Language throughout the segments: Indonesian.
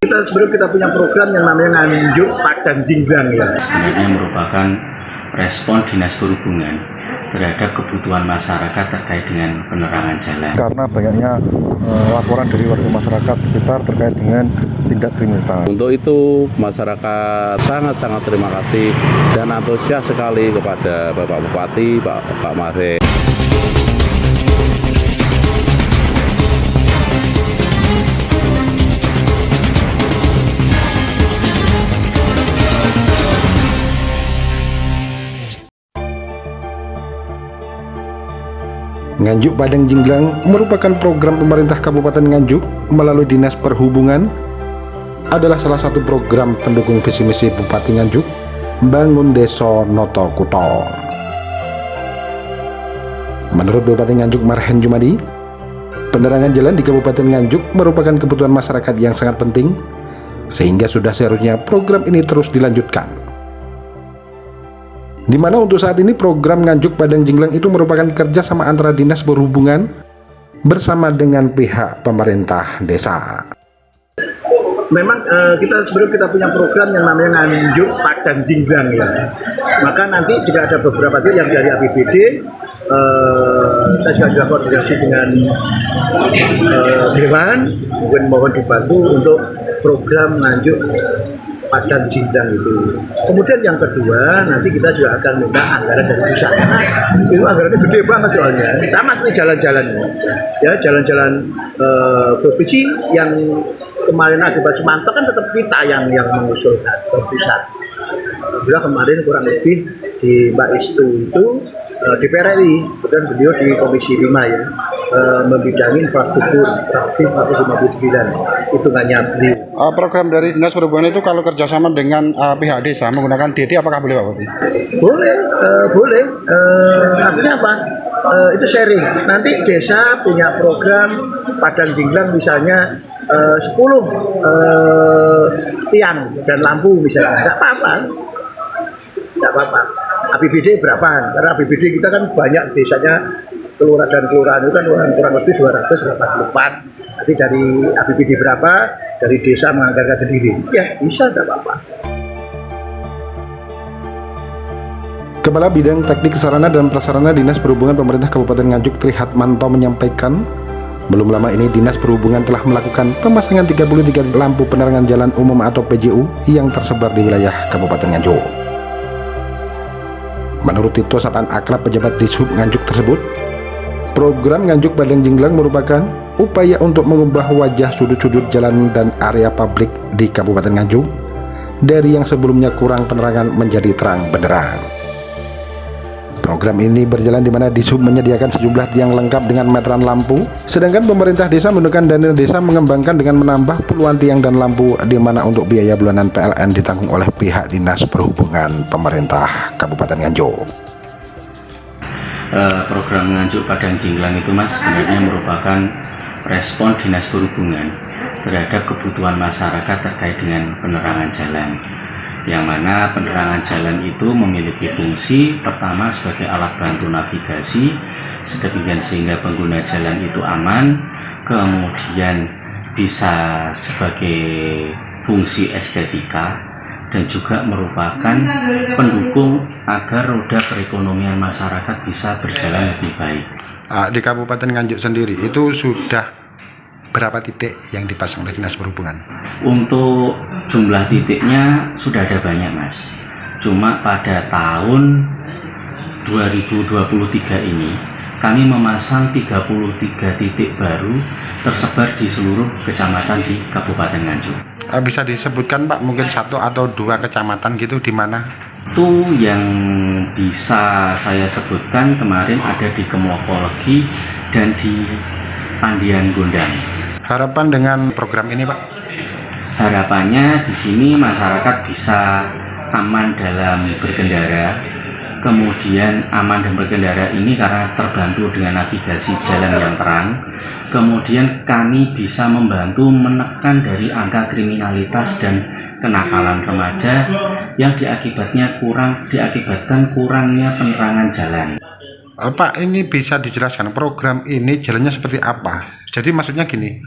Sebelum kita punya program yang namanya Nganjuk Padang Jinglang ya. Sebenarnya merupakan respon Dinas Perhubungan terhadap kebutuhan masyarakat terkait dengan penerangan jalan. Karena banyaknya laporan dari warga masyarakat sekitar terkait dengan tindak kriminalitas. Untuk itu masyarakat sangat terima kasih dan antusias sekali kepada Bapak Bupati, Pak Mare. Nganjuk Padang Jinglang merupakan program pemerintah Kabupaten Nganjuk melalui Dinas Perhubungan, adalah salah satu program pendukung visi misi Bupati Nganjuk Bangun Desa Noto Kuto. Menurut Bupati Nganjuk Marhen Jumadi, penerangan jalan di Kabupaten Nganjuk merupakan kebutuhan masyarakat yang sangat penting, sehingga sudah seharusnya program ini terus dilanjutkan. Di mana untuk saat ini program Nganjuk Padang Jinglang itu merupakan kerjasama antara Dinas Perhubungan bersama dengan pihak pemerintah desa. Memang sebelum kita punya program yang namanya Nganjuk Padang Jinglang ya. Maka nanti jika ada beberapa titik yang dari APBD, saya sudah koordinasi dengan Dewan, mungkin mohon dibantu untuk program Nganjuk Padang Jinglang itu. Kemudian yang kedua, nanti kita juga akan minta anggaran dari pusat. Itu anggarannya gede banget soalnya. Sama seperti jalan-jalannya. Ya, jalan-jalan provinsi yang kemarin akibat Semantok kan tetap kita yang mengusulkan ke pusat. Alhamdulillah kemarin kurang lebih di Mbak Istu itu DPR RI, kemudian beliau di Komisi 5 ya, membidangi infrastruktur tapi 159 hitungannya beliau. Program dari Dinas Perhubungan itu kalau kerjasama dengan pihak desa menggunakan DD apakah boleh Pak Bupati? Boleh. Artinya apa? Itu sharing. Nanti desa punya program Padang Jinglang misalnya 10 tiang dan lampu misalnya. Tidak apa-apa. APBD berapa? Karena APBD kita kan banyak desanya, kelurahan dan kelurahan itu kan kurang lebih 284. Nanti dari APBD berapa, dari desa menganggarkan sendiri. Ya bisa, tidak apa-apa. Kepala Bidang Teknik Sarana dan Prasarana Dinas Perhubungan Pemerintah Kabupaten Nganjuk Trihatmanto menyampaikan, belum lama ini Dinas Perhubungan telah melakukan pemasangan 33 lampu penerangan jalan umum atau PJU yang tersebar di wilayah Kabupaten Nganjuk. Menurut Tito sapaan akrab pejabat Dishub Nganjuk tersebut, program Nganjuk Padang Jinglang merupakan upaya untuk mengubah wajah sudut-sudut jalan dan area publik di Kabupaten Nganjuk dari yang sebelumnya kurang penerangan menjadi terang benderang. Program ini berjalan di mana Dishub menyediakan sejumlah tiang lengkap dengan meteran lampu, sedangkan pemerintah desa menggunakan dana desa mengembangkan dengan menambah puluhan tiang dan lampu, di mana untuk biaya bulanan PLN ditanggung oleh pihak Dinas Perhubungan Pemerintah Kabupaten Nganjuk. Program Nganjuk Padang Jinglang itu Mas sebenarnya merupakan respon Dinas Perhubungan terhadap kebutuhan masyarakat terkait dengan penerangan jalan, yang mana penerangan jalan itu memiliki fungsi pertama sebagai alat bantu navigasi sedemikian sehingga pengguna jalan itu aman, kemudian bisa sebagai fungsi estetika dan juga merupakan pendukung agar roda perekonomian masyarakat bisa berjalan lebih baik. Di Kabupaten Nganjuk sendiri itu sudah berapa titik yang dipasang oleh Dinas Perhubungan? Untuk jumlah titiknya sudah ada banyak Mas. Cuma pada tahun 2023 ini kami memasang 33 titik baru tersebar di seluruh kecamatan di Kabupaten Nganjuk. Bisa disebutkan Pak mungkin 1 atau 2 kecamatan gitu di mana? Itu yang bisa saya sebutkan kemarin ada di Kemlokolegi dan di Pandian Gondang. Harapan dengan program ini Pak? Harapannya di sini masyarakat bisa aman dalam berkendara, kemudian aman dalam berkendara ini karena terbantu dengan navigasi jalan yang terang, kemudian kami bisa membantu menekan dari angka kriminalitas dan kenakalan remaja yang diakibatkan kurangnya penerangan jalan. Pak, ini bisa dijelaskan program ini jalannya seperti apa? Jadi maksudnya gini,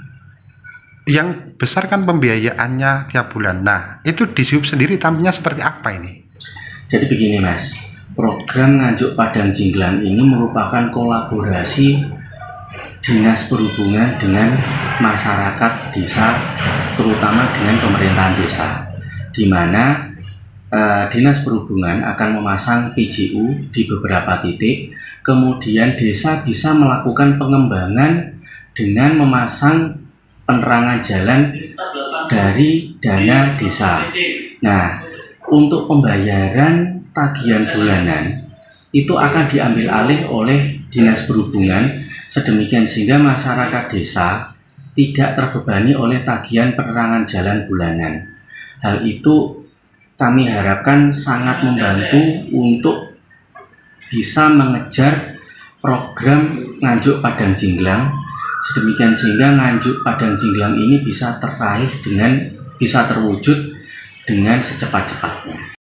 yang besar kan pembiayaannya tiap bulan. Nah, itu di Dishub sendiri tampilnya seperti apa ini? Jadi begini Mas, program Nganjuk Padang Jinglang ini merupakan kolaborasi Dinas Perhubungan dengan masyarakat desa, terutama dengan pemerintahan desa, di mana Dinas Perhubungan akan memasang PJU di beberapa titik, kemudian desa bisa melakukan pengembangan dengan memasang penerangan jalan dari dana desa. Nah, untuk pembayaran tagihan bulanan itu akan diambil alih oleh Dinas Perhubungan, sedemikian sehingga masyarakat desa tidak terbebani oleh tagihan penerangan jalan bulanan. Hal itu kami harapkan sangat membantu untuk bisa mengejar program Nganjuk Padang Jinglang, sedemikian sehingga Nganjuk Padang Jinglang ini bisa terwujud dengan secepat-cepatnya.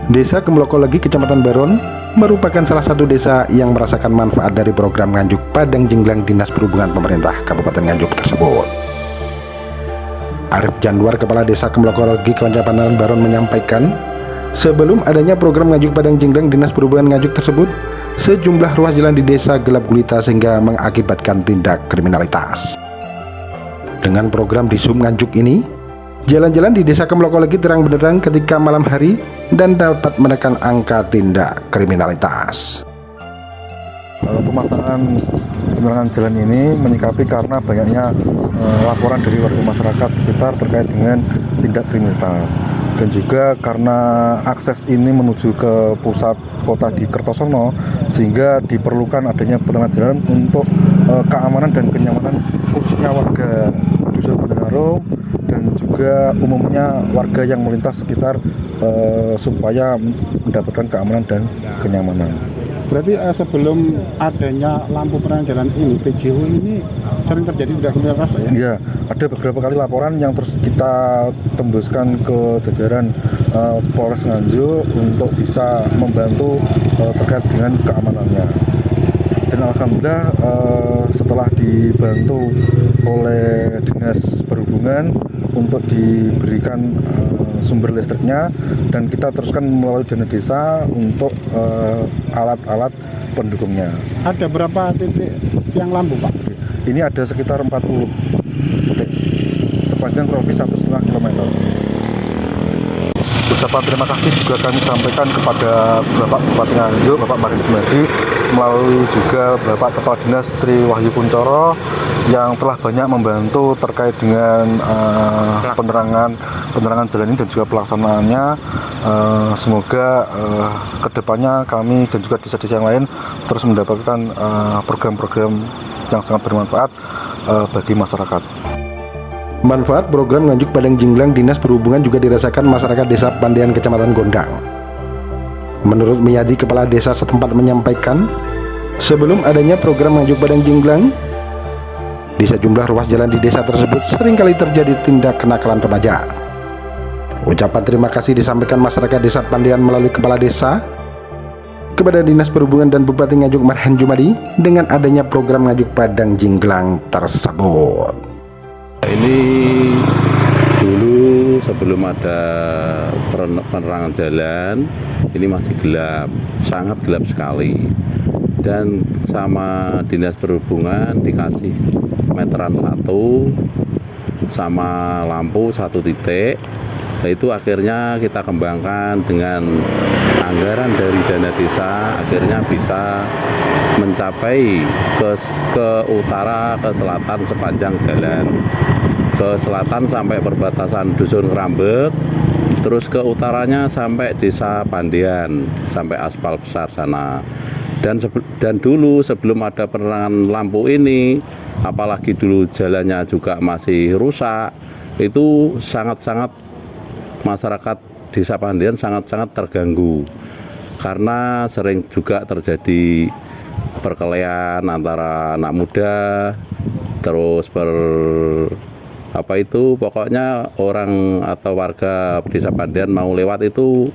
Desa Kemlokolegi, Kecamatan Baron, merupakan salah satu desa yang merasakan manfaat dari program Nganjuk Padang Jinglang Dinas Perhubungan Pemerintah Kabupaten Nganjuk tersebut. Arif Janwar, Kepala Desa Kemlokolegi, Kecamatan Baron, menyampaikan, sebelum adanya program Nganjuk Padang Jinglang Dinas Perhubungan Nganjuk tersebut, sejumlah ruas jalan di desa gelap gulita sehingga mengakibatkan tindak kriminalitas. Dengan program Dishub Nganjuk ini, jalan-jalan di desa Kemlokolegi terang benderang ketika malam hari dan dapat menekan angka tindak kriminalitas. Pemasangan penerangan jalan ini menyikapi karena banyaknya laporan dari warga masyarakat sekitar terkait dengan tindak kriminalitas, dan juga karena akses ini menuju ke pusat kota di Kertosono, sehingga diperlukan adanya penerangan jalan untuk keamanan dan kenyamanan khususnya warga Dusun Bendarum dan juga umumnya warga yang melintas sekitar, supaya mendapatkan keamanan dan kenyamanan. Berarti sebelum adanya lampu penerangan jalan ini, PJU ini sering terjadi tindak kriminalitas, Pak ya? Iya, ada beberapa kali laporan yang terus kita tembuskan ke jajaran Polres Nganjuk untuk bisa membantu terkait dengan keamanannya. Dan alhamdulillah setelah dibantu oleh Dinas Perhubungan untuk diberikan sumber listriknya, dan kita teruskan melalui dana desa untuk alat-alat pendukungnya. Ada berapa titik tiang lampu, Pak? Ini ada sekitar 40 titik sepanjang kurang lebih 1,5 km. Ucapan terima kasih juga kami sampaikan kepada Bapak Bupati Nganjuk, Bapak Marin Sumadi, melalui juga Bapak Kepala Dinas Tri Wahyu Kuncoro yang telah banyak membantu terkait dengan penerangan jalan ini dan juga pelaksanaannya. Semoga kedepannya kami dan juga desa-desa yang lain terus mendapatkan program-program yang sangat bermanfaat bagi masyarakat. Manfaat program Nganjuk Padang Jinglang Dinas Perhubungan juga dirasakan masyarakat Desa Pandean, Kecamatan Gondang. Menurut Miyadi, Kepala Desa setempat, menyampaikan, sebelum adanya program Nganjuk Padang Jinglang, di sejumlah ruas jalan di desa tersebut seringkali terjadi tindak kenakalan remaja. Ucapan terima kasih disampaikan masyarakat Desa Pandean melalui Kepala Desa kepada Dinas Perhubungan dan Bupati Nganjuk Marhan Jumadi dengan adanya program Nganjuk Padang Jinglang tersebut. Ini dulu sebelum ada penerangan jalan, ini masih gelap, sangat gelap sekali. Dan sama Dinas Perhubungan dikasih meteran 1 sama lampu 1 titik. Nah, itu akhirnya kita kembangkan dengan anggaran dari dana desa, akhirnya bisa mencapai ke utara, ke selatan sepanjang jalan. Ke selatan sampai perbatasan Dusun Kerambek, terus ke utaranya sampai Desa Pandean, sampai aspal besar sana. Dan dulu sebelum ada penerangan lampu ini, apalagi dulu jalannya juga masih rusak, itu sangat-sangat masyarakat Desa Pandean sangat-sangat terganggu, karena sering juga terjadi perkelahian antara anak muda, terus pokoknya orang atau warga Desa Pandean mau lewat itu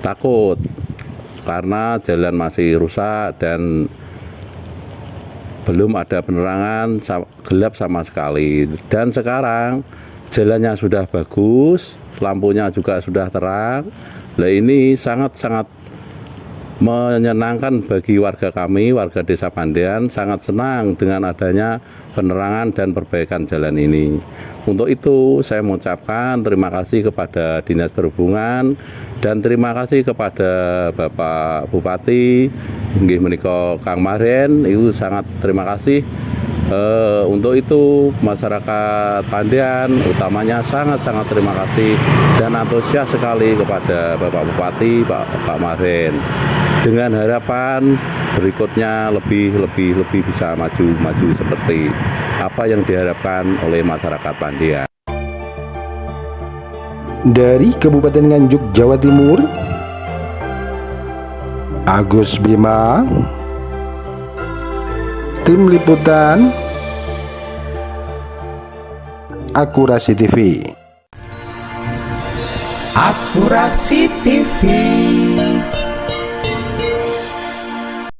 takut karena jalan masih rusak dan belum ada penerangan gelap sama sekali. Dan sekarang jalannya sudah bagus, lampunya juga sudah terang. Nah, ini sangat-sangat menyenangkan bagi warga kami, warga Desa Pandean, sangat senang dengan adanya penerangan dan perbaikan jalan ini. Untuk itu saya mengucapkan terima kasih kepada Dinas Perhubungan dan terima kasih kepada Bapak Bupati nggih menika Kang Mahren, itu sangat terima kasih. Untuk itu masyarakat Pandean utamanya sangat-sangat terima kasih dan antusias sekali kepada Bapak Bupati Pak Mahren. Dengan harapan berikutnya lebih bisa maju seperti apa yang diharapkan oleh masyarakat Pandean. Dari Kabupaten Nganjuk, Jawa Timur, Agus Bima, tim liputan Akurasi TV. Akurasi TV.